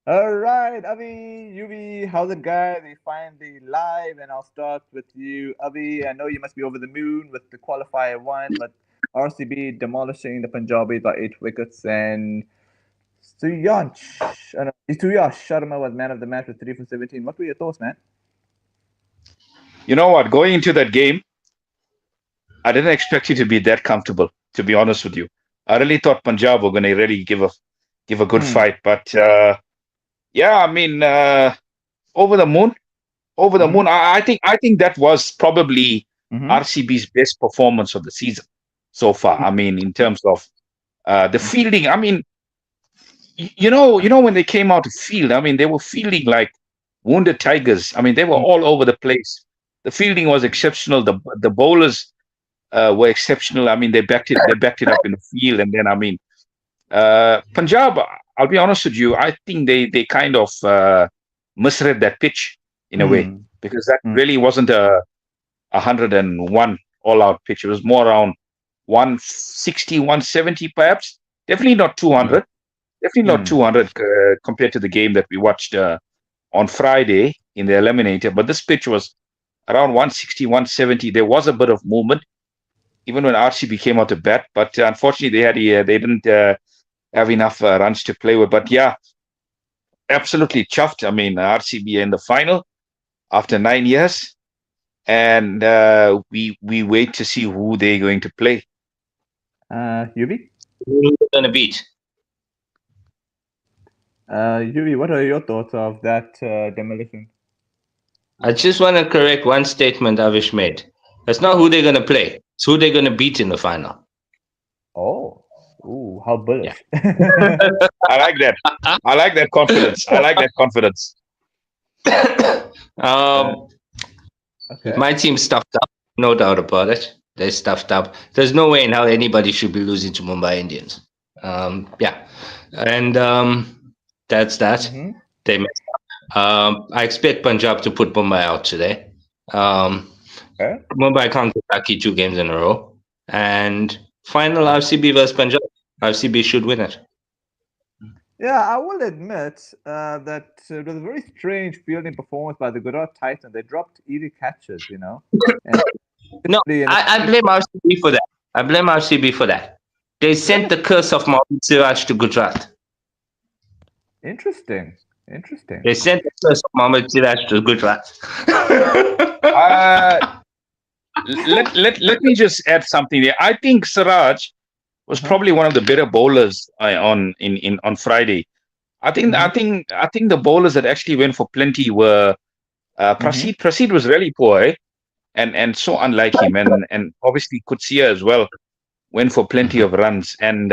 All right, Avi, Yuvi, how's it, guys? We finally live, and I'll start with you, Avi. I know you must be over the moon with the qualifier one, but RCB demolishing the Punjabis by 8 wickets, and Suyash Sharma was man of the match with 3 for 17. What were your thoughts, man? You know what? Going into that game, I didn't expect you to be that comfortable. To be honest with you, I really thought Punjab were going to really give a good Hmm. fight. But yeah, I mean, over the moon, over the Mm-hmm. moon. I think that was probably Mm-hmm. RCB's best performance of the season so far. I mean, in terms of the fielding. I mean, you know when they came out to field, I mean, they were fielding like wounded tigers. I mean, they were all over the place. The fielding was exceptional. The bowlers were exceptional. I mean, they backed it up in the field, and then I mean, Punjab. I'll be honest with you. I think they kind of misread that pitch in a way Mm-hmm. because that really wasn't a 101 all out pitch. It was more around 160, 170 perhaps. Definitely not 200. Definitely not Mm-hmm. 200 compared to the game that we watched on Friday in the Eliminator. But this pitch was around 160, 170. There was a bit of movement even when RCB came out to bat, but unfortunately they didn't have enough runs to play with. But yeah, absolutely chuffed. I mean, RCB in the final after 9 years, and we wait to see who they're going to play. Yuvi? Who's gonna beat? Yuvi, what are your thoughts of that demolition? I just want to correct one statement Avish made. That's not who they're gonna play. It's who they're gonna beat in the final. Oh, ooh, how Yeah. bullish. I like that. I like that confidence. I like that confidence. Uh, um, okay. my team's stuffed up, no doubt about it. They're stuffed up. There's no way in hell anybody should be losing to Mumbai Indians. Yeah, and that's that. Mm-hmm. They messed up. I expect Punjab to put Mumbai out today. Um, Okay. Mumbai can't get lucky 2 games in a row. And final RCB versus Punjab. RCB should win it. Yeah, I will admit that it was a very strange fielding performance by the Gujarat Titans. They dropped easy catches, and No, especially in I blame RCB for that. I blame RCB for that. They sent the curse of Mohammad Siraj to Gujarat. interesting, interesting. They sent the curse of Mohammad Siraj to Gujarat. Uh, let me just add something there. I think Siraj was Uh-huh. probably one of the better bowlers on Friday. I think I Mm-hmm. think I think the bowlers that actually went for plenty were Mm-hmm. Prasid. Prasid was really poor, and so unlike him, and obviously Kutsia as well went for plenty of runs. And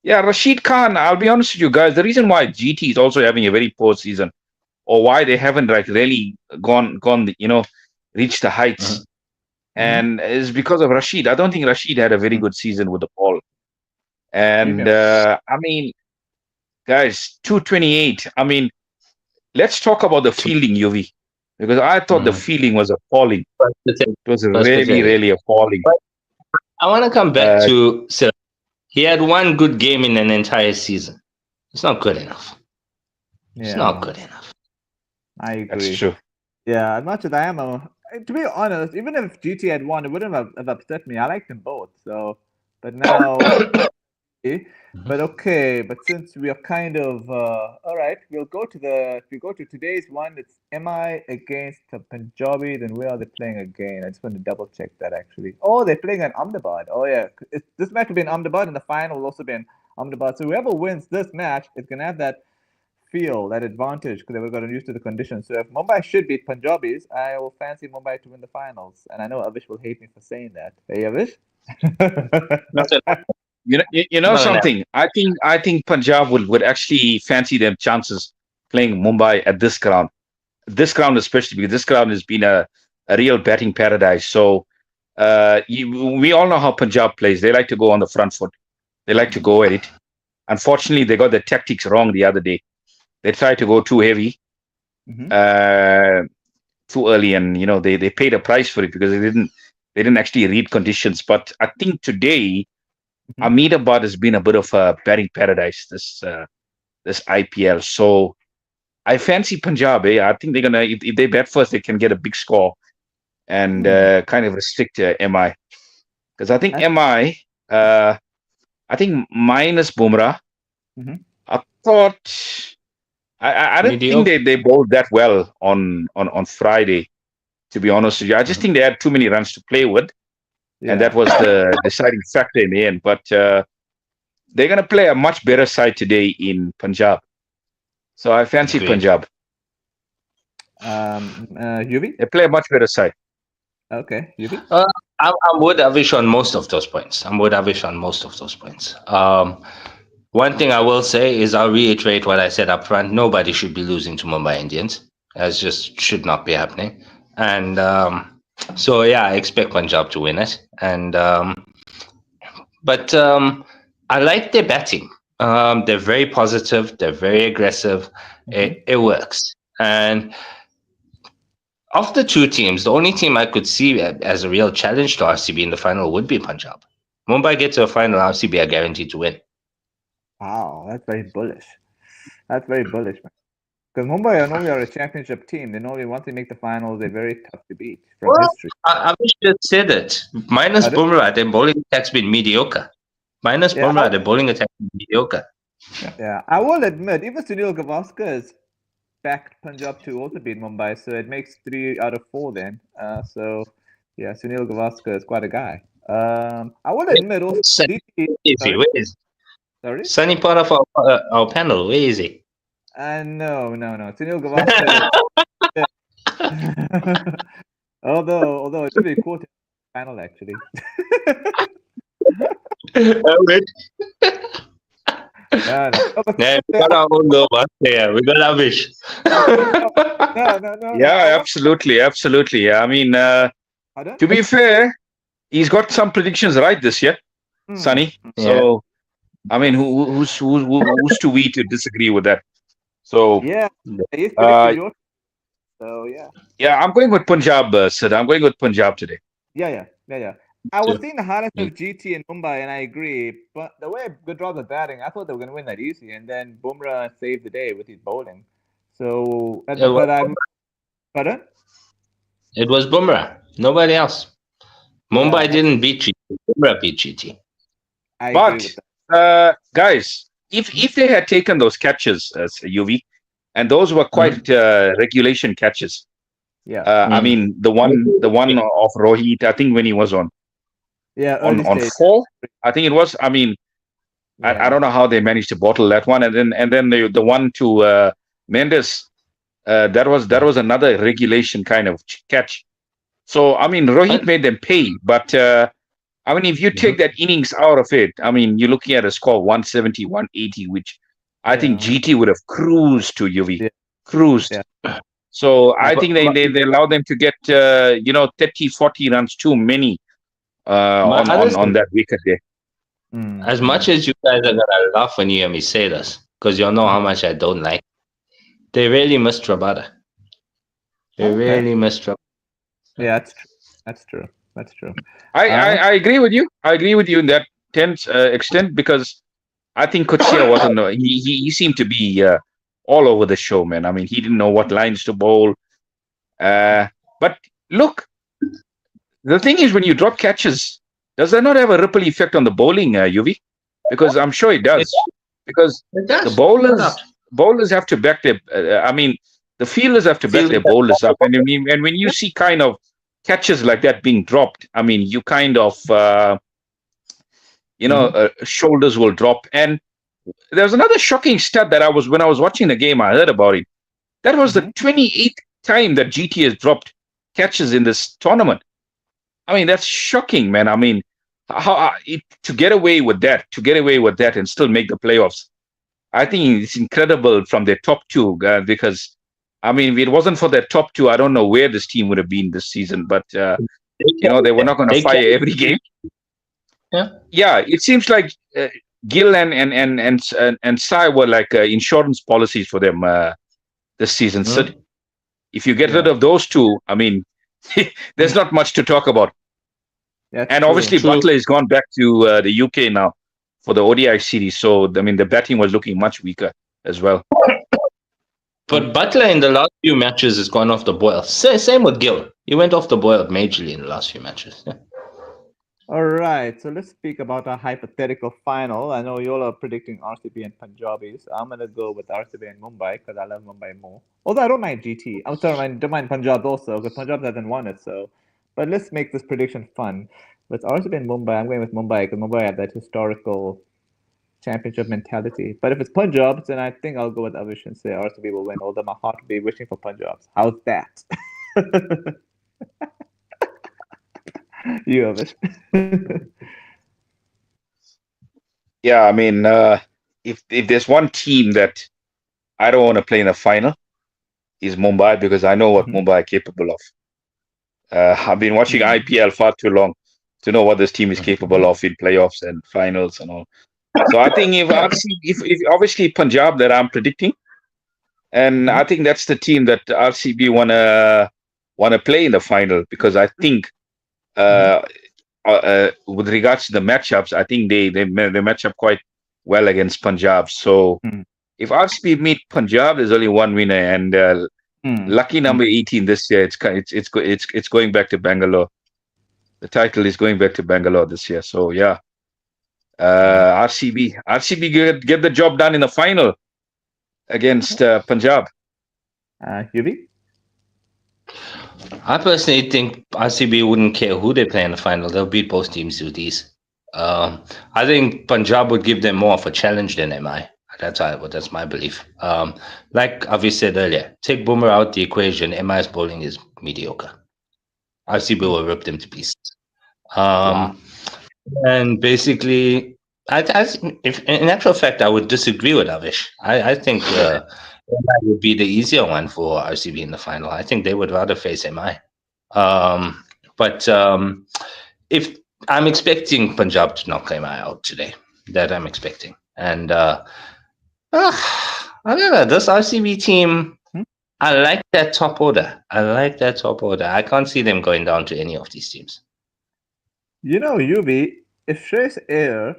yeah, Rashid Khan. I'll be honest with you guys. The reason why GT is also having a very poor season, or why they haven't like really reached the heights, Mm-hmm. and is because of Rashid. I don't think Rashid had a very Mm-hmm. good season with the ball. And Premium. I mean, guys, 228. I mean, let's talk about the fielding, UV, because I thought the Mhm. fielding was appalling. Was pathetic. It was Was really, pathetic. really appalling. But I want to come back Uh, to Siraj. He had one good game in an entire season. It's not good enough. It's not Yeah, good enough. I that's agree. true. Yeah, as much as I am to be honest, even if GT had won, it wouldn't have upset me. I liked them both. So, but now but okay, but since we are kind of all right, if we go to today's one, it's MI against the Punjabi, then where are they playing again? I just want to double check that actually. Oh, they're playing in Ahmedabad. Oh yeah. This match will be in Ahmedabad and the final will also be in Ahmedabad. So whoever wins this match is gonna have that feel, that advantage because they've gotten used to the conditions. So if Mumbai should beat Punjabis, I will fancy Mumbai to win the finals. And I know Avish will hate me for saying that. Hey Avish? Not enough. You know Not enough. something. I think Punjab would actually fancy their chances playing Mumbai at this ground. This ground especially because this ground has been a real batting paradise. So we all know how Punjab plays. They like to go on the front foot. They like to go at it. Unfortunately, they got the tactics wrong the other day. They tried to go too heavy, Mm-hmm. uh, too early, and they paid a price for it because they didn't actually read conditions. But I think today Mm-hmm. Ahmedabad has been a bit of a batting paradise this IPL. So I fancy Punjab. I think they're gonna if they bat first, they can get a big score and kind of restrict MI because I think MI. I think minus Bumrah. I thought I don't think they bowled that well on Friday. To be honest with you, I just think they had too many runs to play with, and that was the deciding factor in the end. But they're going to play a much better side today in Punjab, so I fancy Punjab. Yuvi? They play a much better side. Okay, Yuvi? I'm with Avish on most of those points. One thing I will say is I'll reiterate what I said up front. Nobody should be losing to Mumbai Indians. As just should not be happening. And so, yeah, I expect Punjab to win it. And but I like their batting. They're very positive. They're very aggressive. It works. And of the two teams, the only team I could see as a real challenge to RCB in the final would be Punjab. Mumbai gets to a final, RCB are guaranteed to win. Wow, that's very bullish. Man. Because Mumbai normally are a championship team. They normally, once they make the finals, they're very tough to beat from history. I just said it. Minus Bumrah, their bowling attack's been mediocre. Bumrah, their bowling attack's been mediocre. Yeah, I will admit, even Sunil Gavaskar has backed Punjab to also beat Mumbai, so it makes 3 out of 4 then. So, yeah, Sunil Gavaskar is quite a guy. I will admit also... Where is Sorry? Sunny part of our panel, where is he? No. Sunil Gavaskar. although it should be quoted panel actually. We got our own girl there. We got Avish. No. Yeah, absolutely. Yeah, I mean, to be fair, he's got some predictions right this year, Sunny. So, I mean, who's to we to disagree with that? So he's predicted so yeah, I'm going with Punjab, Sid. I'm going with Punjab today. Yeah. I was seeing the highlights of GT in Mumbai, and I agree. But the way Gujarat was batting, I thought they were going to win that easy. And then Bumrah saved the day with his bowling. So, pardon? It was Bumrah, nobody else. Mumbai didn't beat GT. Bumrah beat GT. But guys, if they had taken those catches as UV, and those were quite regulation catches. I mean the one of Rohit, I think when he was on 4, I think it was. I mean, I don't know how they managed to bottle that one, and then the one to Mendes, that was another regulation kind of catch. So I mean, Rohit made them pay, but I mean, if you take that innings out of it, I mean, you're looking at a score 170, 180, which I think GT would have cruised to UV, cruised. Yeah. So I think they allow them to get 30, 40 runs too many on that wicket there. As much as you guys are gonna laugh when you hear me say this, because you know how much I don't like, they really missed Rabada. Really missed Rabada. Yeah, that's true. I agree with you. I agree with you in that extent because I think Kutsia wasn't. He seemed to be all over the show, man. I mean, he didn't know what lines to bowl. But look, the thing is, when you drop catches, does that not have a ripple effect on the bowling, UV? Because I'm sure it does. Because the bowlers have to back their. I mean, the fielders have to back their bowlers up, and when you see kind of catches like that being dropped, I mean, you kind of, shoulders will drop. And there's another shocking stat that when I was watching the game, I heard about it. That was the 28th time that GT has dropped catches in this tournament. I mean, that's shocking, man. I mean, to get away with that and still make the playoffs, I think it's incredible from their top two because, I mean, if it wasn't for their top two, I don't know where this team would have been this season. But they were not going to fire every game. Yeah. It seems like Gill and Sai were like insurance policies for them this season. So if you get rid of those two, I mean, there's not much to talk about. And obviously, Butler has gone back to the UK now for the ODI series. So I mean, the batting was looking much weaker. as well. But Butler in the last few matches has gone off the boil. Same with Gill. He went off the boil majorly in the last few matches. Yeah. All right, so let's speak about a hypothetical final. I know you all are predicting RCB and Punjabis. I'm gonna go with RCB and Mumbai because I love Mumbai more. Although I don't mind GT. I'm sorry, I don't mind Punjab also because Punjab hasn't won it. So, but let's make this prediction fun. With RCB and Mumbai, I'm going with Mumbai because Mumbai have that historical championship mentality. But if it's Punjab, then I think I'll go with Avish and say RCB will win. Although my heart will be wishing for Punjabs. How's that? You have it. Yeah, I mean, if there's one team that I don't want to play in the final, is Mumbai because I know what Mumbai are capable of. I've been watching IPL far too long to know what this team is capable of in playoffs and finals and all. So I think if obviously Punjab that I'm predicting, and I think that's the team that RCB wanna play in the final because I think with regards to the matchups, I think they match up quite well against Punjab. So if RCB meet Punjab, there's only one winner, and lucky number 18 this year. It's going back to Bangalore. The title is going back to Bangalore this year. So yeah, RCB get the job done in the final against Punjab. Yuvi? I personally think RCB wouldn't care who they play in the final. They'll beat both teams with these. I think Punjab would give them more of a challenge than MI. That's my belief. Like Avish said earlier, take Boomer out the equation. MI's bowling is mediocre. RCB will rip them to pieces. And basically, if in actual fact, I would disagree with Avish. I think MI would be the easier one for RCB in the final. I think they would rather face MI. But if I'm expecting Punjab to knock MI out today, that I'm expecting. And I don't know, this RCB team, I like that top order. I can't see them going down to any of these teams. You know, Yuvi, if Shreyas Iyer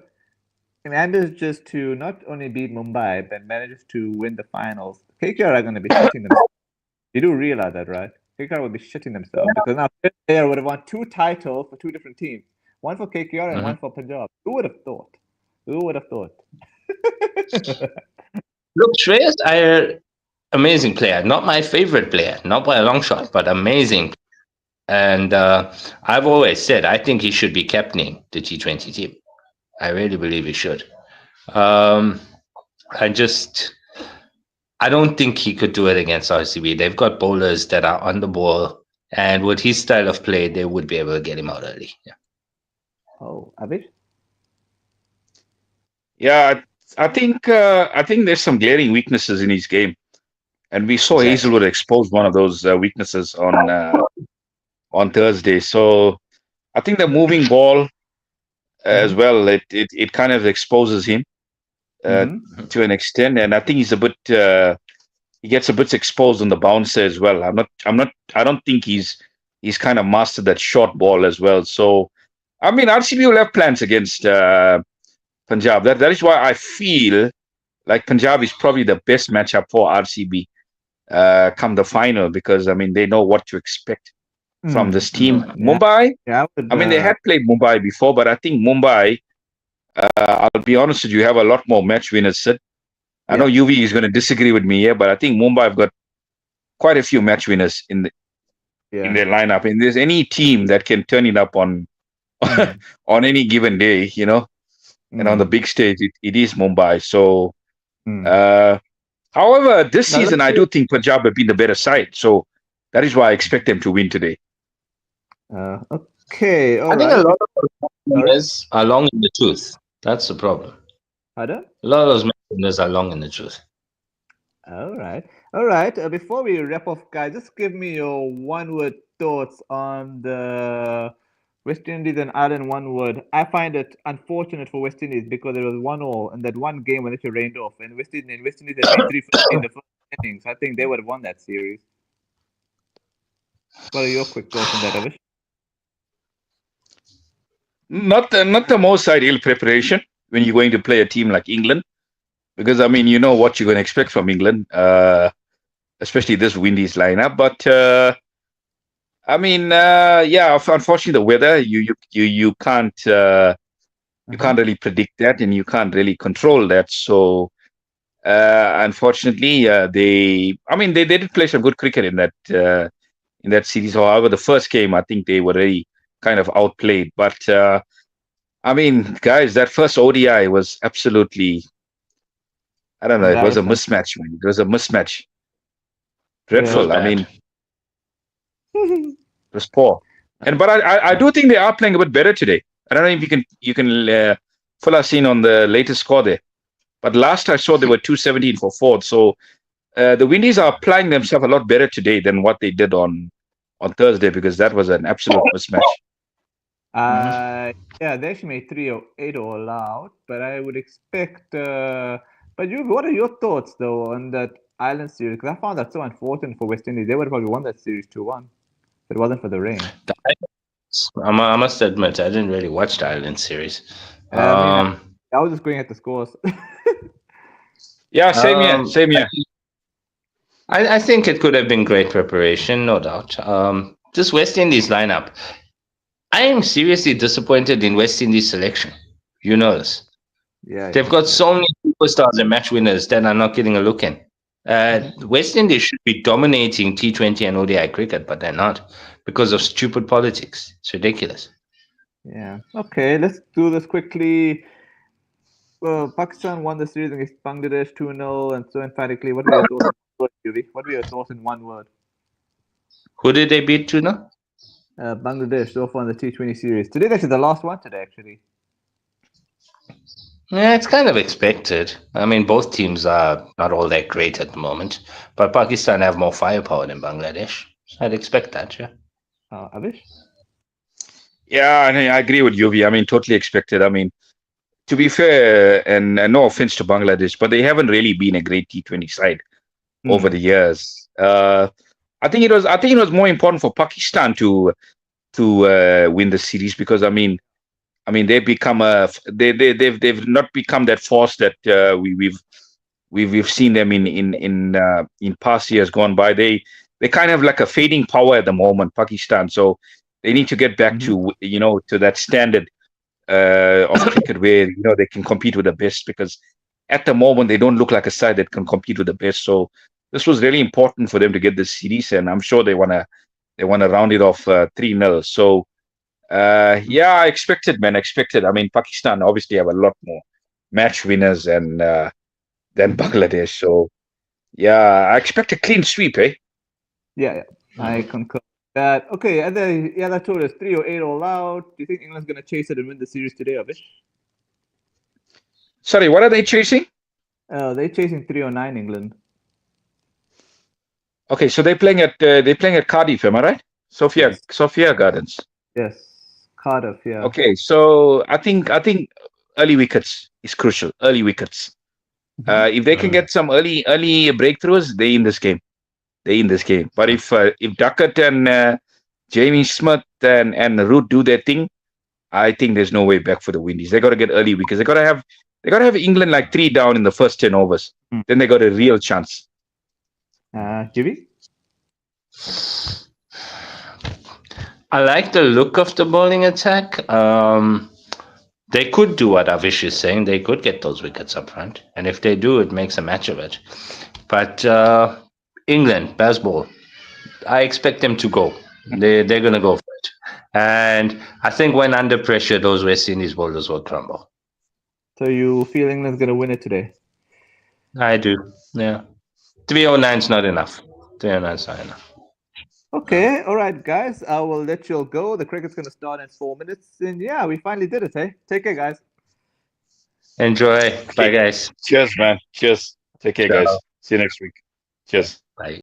manages just to not only beat Mumbai, but manages to win the finals, KKR are going to be shitting themselves. You do realize that, right? KKR will be shitting themselves because now Shreyas Iyer would have won 2 titles for 2 different teams. One for KKR and one for Punjab. Who would have thought? Look, Shreyas Iyer, amazing player. Not my favorite player, not by a long shot, but amazing. And I've always said I think he should be captaining the T20 team. I really believe he should. I don't think he could do it against RCB. They've got bowlers that are on the ball, and with his style of play, they would be able to get him out early. Yeah. Oh, Avish? Yeah, I think there's some glaring weaknesses in his game, and we saw Hazelwood expose one of those weaknesses on Thursday. So I think the moving ball as well, it kind of exposes him to an extent, and I think he's a bit he gets a bit exposed on the bouncer as well. I don't think he's kind of mastered that short ball as well. So I mean, RCB will have plans against Punjab. That is why I feel like Punjab is probably the best matchup for RCB come the final, because I mean they know what to expect from this team. Mumbai, I mean they had played Mumbai before, but I think Mumbai, I'll be honest with you, have a lot more match winners. Sid. I know UV is going to disagree with me here, but I think Mumbai have got quite a few match winners in their lineup. And there's any team that can turn it up on on any given day, and on the big stage, it is Mumbai. So, however, this season I do think Punjab have been the better side. So that is why I expect them to win today. Okay, I think a lot of those winners are long in the tooth. That's the problem. Pardon? A lot of those winners are long in the tooth. All right. Before we wrap off, guys, just give me your one-word thoughts on the West Indies and Ireland. One word. I find it unfortunate for West Indies because it was 1-1 in that one game when it rained off, and West Indies had been 3-15 in the first innings. I think they would have won that series. What are your quick thoughts on that, Avish? Not the most ideal preparation when you're going to play a team like England, because I mean, you know what you're going to expect from England, especially this Windies lineup. But I mean, yeah, unfortunately, the weather you can't you can't really predict that, and you can't really control that. So unfortunately, I mean, they did play some good cricket in that series. However, the first game, I think they were really kind of outplayed. But I mean, guys, that first ODI was absolutely, I don't know, it was a mismatch, man. It was a mismatch. Dreadful. Yeah, I mean, it was poor. But I do think they are playing a bit better today. I don't know if you can fill us in on the latest score there. But last I saw they were 217 for fourth. So the Windies are applying themselves a lot better today than what they did on Thursday, because that was an absolute mismatch. Yeah, they actually made 308 all out, but I would expect. But what are your thoughts though on that Island series? Because I found that so unfortunate for West Indies. They would have probably won that series 2-1 if it wasn't for the rain. I must admit, I didn't really watch the Island series. I mean, I was just going at the scores. Yeah, same here. I think it could have been great preparation, no doubt. This West Indies lineup, I am seriously disappointed in West Indies selection. You know this. Yeah, They've got so many superstars and match winners that are not getting a look in. West Indies should be dominating T20 and ODI cricket, but they're not because of stupid politics. It's ridiculous. Yeah. Okay, let's do this quickly. Well, Pakistan won the series against Bangladesh 2-0, and so emphatically. What were your thoughts? What were your thoughts in one word? Who did they beat to now? Bangladesh so far in the T20 series. Today's actually the last one today, actually. Yeah, it's kind of expected. I mean, both teams are not all that great at the moment, but Pakistan have more firepower than Bangladesh. So I'd expect that, yeah. Avish? Yeah, I agree with Yuvi. I mean, totally expected. I mean, to be fair, and no offense to Bangladesh, but they haven't really been a great T20 side over the years. I think it was more important for Pakistan to win the series, because I mean they've become they've not become that force that we've seen them in past years gone by. They kind of like a fading power at the moment, Pakistan. So they need to get back to to that standard of cricket where they can compete with the best, because at the moment they don't look like a side that can compete with the best. So this was really important for them to get this series, and I'm sure they wanna round it off 3-0. So yeah, I expected. I mean, Pakistan obviously have a lot more match winners than Bangladesh. So yeah, I expect a clean sweep, eh? Yeah, I concur. That okay, and then that told us 308 all out. Do you think England's gonna chase it and win the series today, Avish? Sorry, what are they chasing? They're chasing 309 England. Okay, so they're playing at Cardiff, am I right? Sophia Gardens. Yes, Cardiff. Yeah. Okay, so I think early wickets is crucial. Early wickets. If they can get some early breakthroughs, they're in this game. But if Duckett and Jamie Smith and Root do their thing, I think there's no way back for the Windies. They got to get early wickets. They got to have England like 3 down in the first 10 overs. Then they got a real chance. Jimmy? I like the look of the bowling attack. They could do what Avish is saying. They could get those wickets up front. And if they do, it makes a match of it. But England, baseball, I expect them to go. They're going to go for it. And I think when under pressure, those West Indies bowlers will crumble. So you feel England's going to win it today? I do, yeah. 309 is not enough. 309 is not enough. Okay, all right, guys. I will let you all go. The cricket's going to start in 4 minutes. And yeah, we finally did it, hey? Take care, guys. Enjoy. Bye, guys. Cheers, man. Cheers. Take care, guys. See you next week. Cheers. Bye.